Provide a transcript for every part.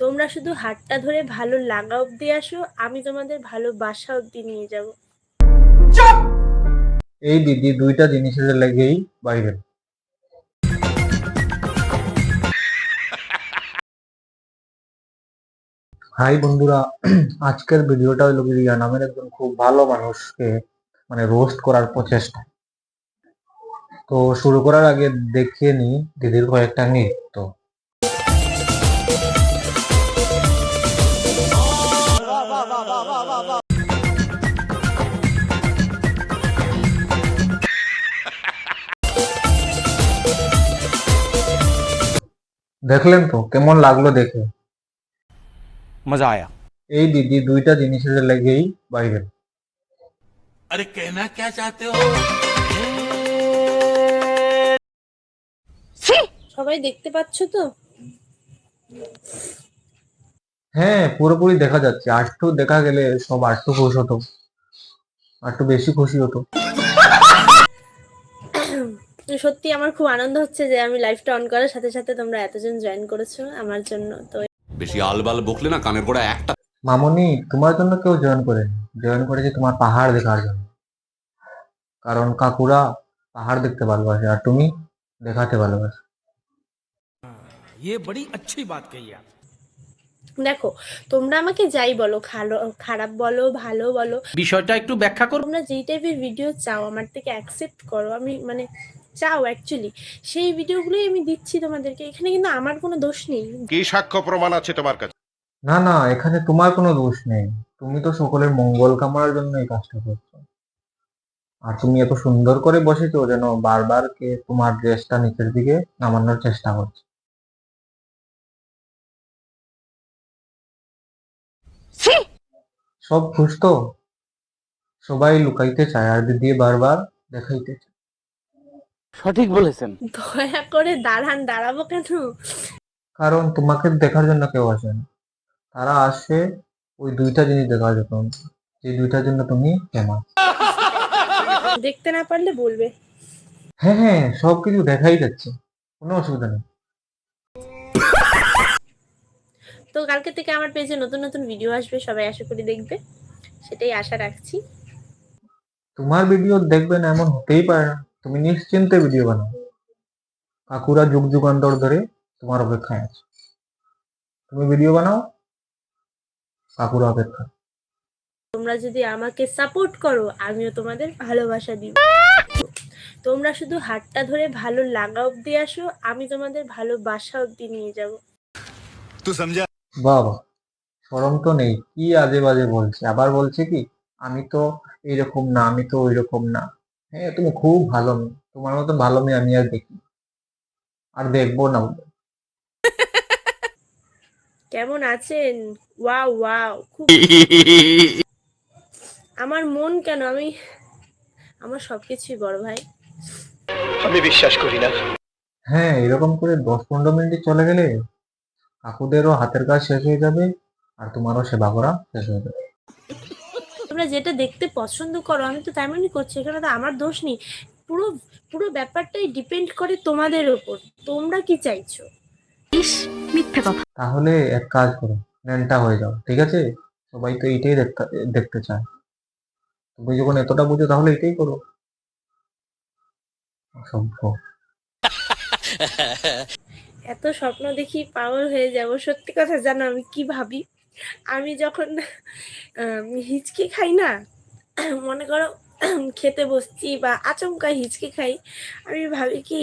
তোমরা শুধু হাতটা ধরে ভালো লাগা অব্দি আসো, আমি তোমাদের ভালোবাসা অব্দি নিয়ে যাব। এই দিদি দুইটা জিনিসের লেগেই বাইরে। হাই বন্ধুরা, আজকের ভিডিওটা হলো রিয়া নামের একজন খুব ভালো মানুষকে মানে রোস্ট করার প্রচেষ্টা। তো শুরু করার আগে দেখিয়ে নি দিদির কয়েকটা নৃত্য। দেখলেন তো কেমন লাগলো দেখে? मजा आया। এই দিদি দুইটা জিনিসের লেগেই বাইরে। अरे कहना क्या चाहते हो? সবাই দেখতে পাচ্ছ তো? হ্যাঁ, পুরোপুরি দেখা যাচ্ছে। আরেকটু দেখা গেলে সব আরেকটু খুশি হতো, আরেকটু বেশি খুশি হতো। সত্যি আমার খুব আনন্দ হচ্ছে যে আমি লাইভটা অন করার সাথে সাথে তোমরা এতজন জয়েন করেছো আমার জন্য। তো বেশি আলবাল বকলে না কানের গোড়া একটা। মামনি, তোমার জন্য কেউ জয়েন করেনি, জয়েন করেছে তোমার পাহাড় দেখার জন্য। কারণ কাকুরা পাহাড় দেখতে ভালোবাসে আর তুমি দেখাতে ভালোবাসে। ये बड़ी अच्छी बात कही आप। দেখো, তোমরা আমাকে যাই বলো, খারাপ বলো ভালো বলো, বিষয়টা একটু ব্যাখ্যা করুন। তোমরা যেই টাইপের ভিডিও চাও আমার থেকে অ্যাকসেপ্ট করো, আমি মানে চাও অ্যাকচুয়ালি সেই ভিডিওগুলোই আমি দিচ্ছি তোমাদেরকে। এখানে কিন্তু আমার কোনো দোষ নেই। কি সাক্ষ্য প্রমাণ আছে তোমার কাছে? না না, এখানে তোমার কোনো দোষ নেই। তুমি তো সকলের মঙ্গল কামনার জন্য এই কাজটা করছো। আর তুমি এত সুন্দর করে বসেছো যেন বারবার কে তোমার ড্রেসটা নিচের দিকে নামানোর চেষ্টা করছে। সব খুশ তো? সবাই লুকাইতে চায় আর দিদি বারবার দেখাইতে চায়। সঠিক বলেছেন। দয়া করে দাঁড়ান, দাঁড়াবো কেন? কারণ তোমাকে দেখার জন্য কেউ আসে না, তারা আসে ওই দুইটা জিনিস দেখার জন্য, যে দুইটার জন্য তুমি ফেমাস। দেখতে না পারলে বলবে। হ্যাঁ হ্যাঁ, সবকিছু দেখাই যাচ্ছে, কোনো অসুবিধা নেই। তো কালকে থেকে আমার পেজে নতুন নতুন ভিডিও আসবে, সবাই আশা করি দেখবে, সেটাই আশা রাখছি। তোমার ভিডিও দেখবে না এমন হতেই পারে না। তুমি নিশ্চিন্তে ভিডিও বানাও, কাকুরা যুগ যুগান্তর ধরে তোমার অপেক্ষায় আছে। তুমি ভিডিও বানাও, কাকুরা অপেক্ষা। তোমরা যদি আমাকে সাপোর্ট করো আমিও তোমাদের ভালোবাসা দিব। তোমরা শুধু হাতটা ধরে ভালো লাগা অব্দি আসো, আমি তোমাদের ভালোবাসা অব্দি নিয়ে যাব। तू समझा? বাবা, শরম তো নেই, কি আজে বাজে বলছে। আবার বলছে কি আমি তো এইরকম না, আমি তো ওই রকম না। হ্যাঁ, তুমি খুব ভালো মেয়ে, তোমার মতো ভালো মেয়ে আমি আর দেখি আর দেখবো না। কেমন আছেন? ওয়াও ওয়াও, খুব আমার মন কেন, আমার সবকিছুই বড় ভাই। আমি বিশ্বাস করি না। হ্যাঁ, এরকম করে 10-15 মিনিট চলে গেলে কাকুদেরও হাতের কাজ শেষ হয়ে যাবে আর তোমারও সেবা করা শেষ হয়ে যাবে। তোমরা যেটা দেখতে পছন্দ করো আমি তো তেমনই করছি, এখানে তো আমার দোষ নেই। পুরো পুরো ব্যাপারটাই ডিপেন্ড করে তোমাদের উপর, তোমরা কি চাইছো। তাহলে এক কাজ করো, ন্যাংটা হয়ে যাও, ঠিক আছে? সবাই তো এইটাই দেখতে চায়। তুমি যখন এতটা বুঝো তাহলে এটাই করো। অসভ্য। এত স্বপ্ন দেখি পাগল হয়ে যাব। সত্যি কথা জানো আমি কি ভাবি? আমি যখন হিচকি খাই না, মনে করো খেতে বসছি বা আচমকা হিচকি খাই, আমি ভাবি কি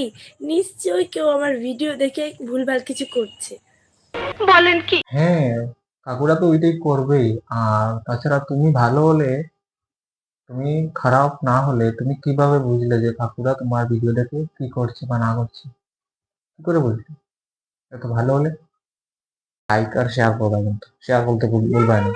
নিশ্চয়ই কেউ আমার ভিডিও দেখে ভুলভাল কিছু করছে। হ্যাঁ, কাকুরা তো ওইটাই করবেই। আর তাছাড়া তুমি ভালো হলে, তুমি খারাপ না হলে তুমি কিভাবে বুঝলে যে কাকুরা তোমার ভিডিও দেখে কি করছে বা না করছে? কি করে বুঝলে? এত ভালো হলে লাইক আর শেয়ার করবে, কিন্তু শেয়ার করতে ভুলবে না।